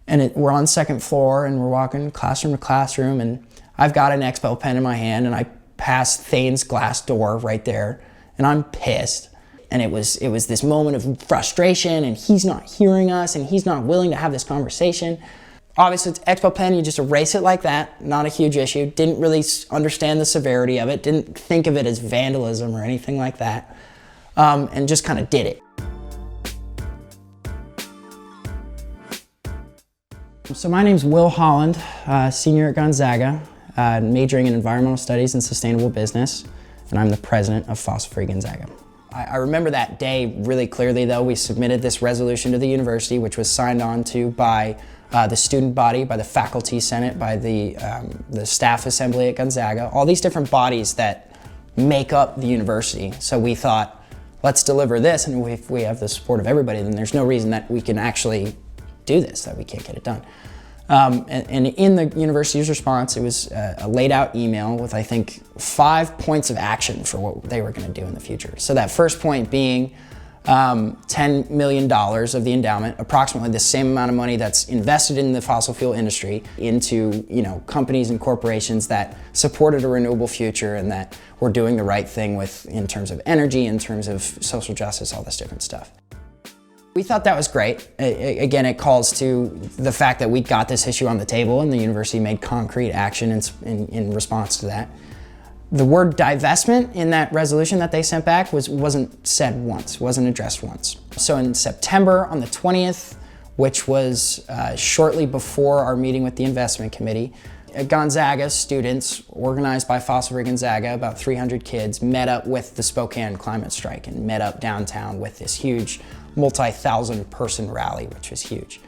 And we're on the second floor and we're walking classroom to classroom, and I've got an Expo pen in my hand and I pass Thane's glass door right there and I'm pissed. And it was this moment of frustration, and he's not hearing us and he's not willing to have this conversation. Obviously it's Expo pen, you just erase it like that, not a huge issue. Didn't really understand the severity of it, didn't think of it as vandalism or anything like that, and just kind of did it. So my name's Will Holland, senior at Gonzaga, majoring in environmental studies and sustainable business, and I'm the president of Fossil Free Gonzaga. I remember that day really clearly though. We submitted this resolution to the university, which was signed on to by the student body, by the faculty senate, by the staff assembly at Gonzaga, all these different bodies that make up the university. So we thought, let's deliver this, and if we have the support of everybody, then there's no reason that we can actually do this, that we can't get it done. And in the university's response, it was a laid out email with, I think, 5 points of action for what they were going to do in the future. So that first point being $10 million of the endowment, approximately the same amount of money that's invested in the fossil fuel industry into, companies and corporations that supported a renewable future and that were doing the right thing with, in terms of energy, in terms of social justice, all this different stuff. We thought that was great. Again, it calls to the fact that we got this issue on the table and the university made concrete action in response to that. The word divestment in that resolution that they sent back wasn't said once, wasn't addressed once. So in September on the 20th, which was shortly before our meeting with the investment committee, Gonzaga students, organized by Fossil Free Gonzaga, about 300 kids, met up with the Spokane climate strike and met up downtown with this huge multi-thousand person rally, which was huge.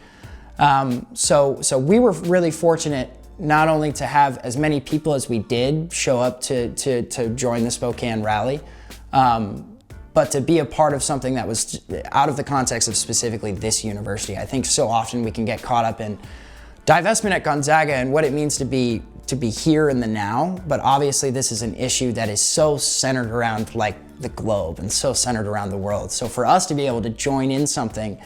So we were really fortunate not only to have as many people as we did show up to join the Spokane rally, but to be a part of something that was out of the context of specifically this university. I think so often we can get caught up in divestment at Gonzaga and what it means to be here in the now, but obviously this is an issue that is so centered around like the globe and so centered around the world. So for us to be able to join in something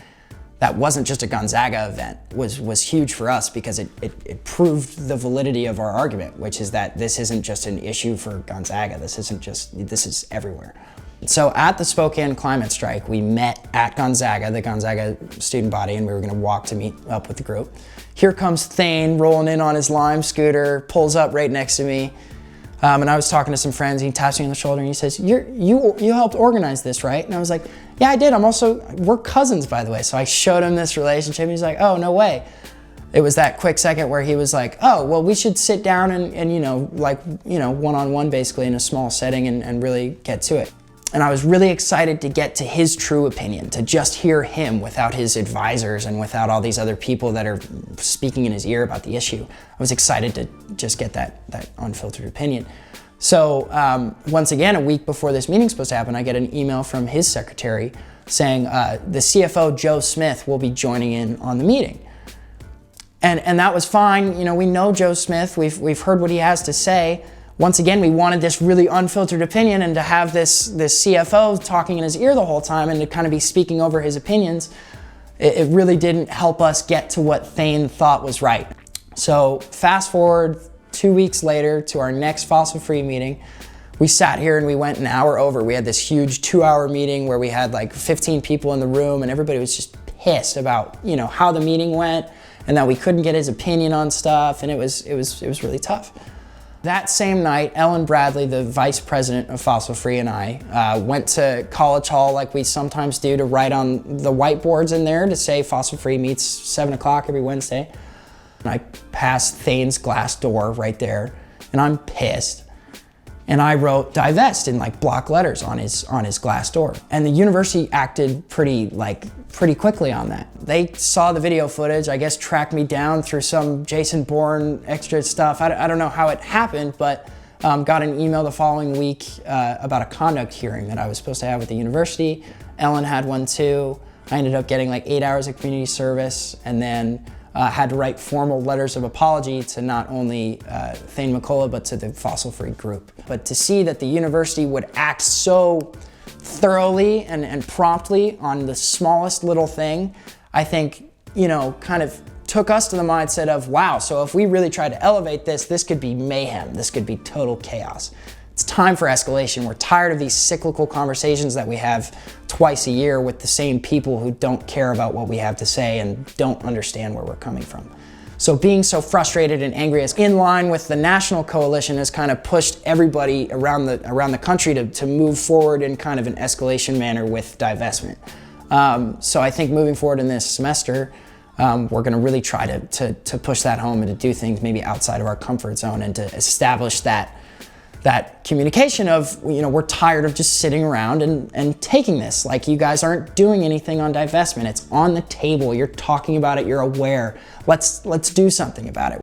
that wasn't just a Gonzaga event was huge for us, because it proved the validity of our argument, which is that this isn't just an issue for Gonzaga, this is everywhere. So at the Spokane climate strike, we met at Gonzaga, the Gonzaga student body, and we were gonna walk to meet up with the group. Here comes Thane rolling in on his Lime scooter, pulls up right next to me. And I was talking to some friends, he taps me on the shoulder and he says, you helped organize this, right? And I was like, yeah, I did. We're cousins, by the way. So I showed him this relationship and he's like, oh, no way. It was that quick second where he was like, oh, well, we should sit down and one-on-one basically in a small setting and really get to it. And I was really excited to get to his true opinion, to just hear him without his advisors and without all these other people that are speaking in his ear about the issue. I was excited to just get that unfiltered opinion. So once again, a week before this meeting's supposed to happen, I get an email from his secretary saying the CFO, Joe Smith, will be joining in on the meeting. And that was fine. We know Joe Smith, we've heard what he has to say. Once again, we wanted this really unfiltered opinion, and to have this CFO talking in his ear the whole time and to kind of be speaking over his opinions, it really didn't help us get to what Thane thought was right. So fast forward 2 weeks later to our next Fossil Free meeting. We sat here and we went an hour over. We had this huge 2-hour meeting where we had like 15 people in the room, and everybody was just pissed about how the meeting went and that we couldn't get his opinion on stuff, and it was really tough. That same night, Ellen Bradley, the vice president of Fossil Free, and I went to College Hall like we sometimes do to write on the whiteboards in there to say Fossil Free meets 7 o'clock every Wednesday. And I passed Thane's glass door right there, and I'm pissed. And I wrote divest in like block letters on his glass door. And the university acted pretty quickly on that. They saw the video footage, I guess tracked me down through some Jason Bourne extra stuff. I don't know how it happened, but got an email the following week about a conduct hearing that I was supposed to have with the university. Ellen had one too. I ended up getting like 8 hours of community service, and then had to write formal letters of apology to not only Thane McCullough, but to the Fossil Free group. But to see that the university would act so thoroughly and promptly on the smallest little thing, I think, kind of took us to the mindset of, wow, so if we really tried to elevate this, this could be mayhem. This could be total chaos. It's time for escalation. We're tired of these cyclical conversations that we have twice a year with the same people who don't care about what we have to say and don't understand where we're coming from. So being so frustrated and angry is in line with the national coalition has kind of pushed everybody around the country to move forward in kind of an escalation manner with divestment. So I think moving forward in this semester, we're going to really try to push that home and to do things maybe outside of our comfort zone and to establish that communication of, we're tired of just sitting around and taking this. Like, you guys aren't doing anything on divestment. It's on the table. You're talking about it. You're aware. Let's do something about it.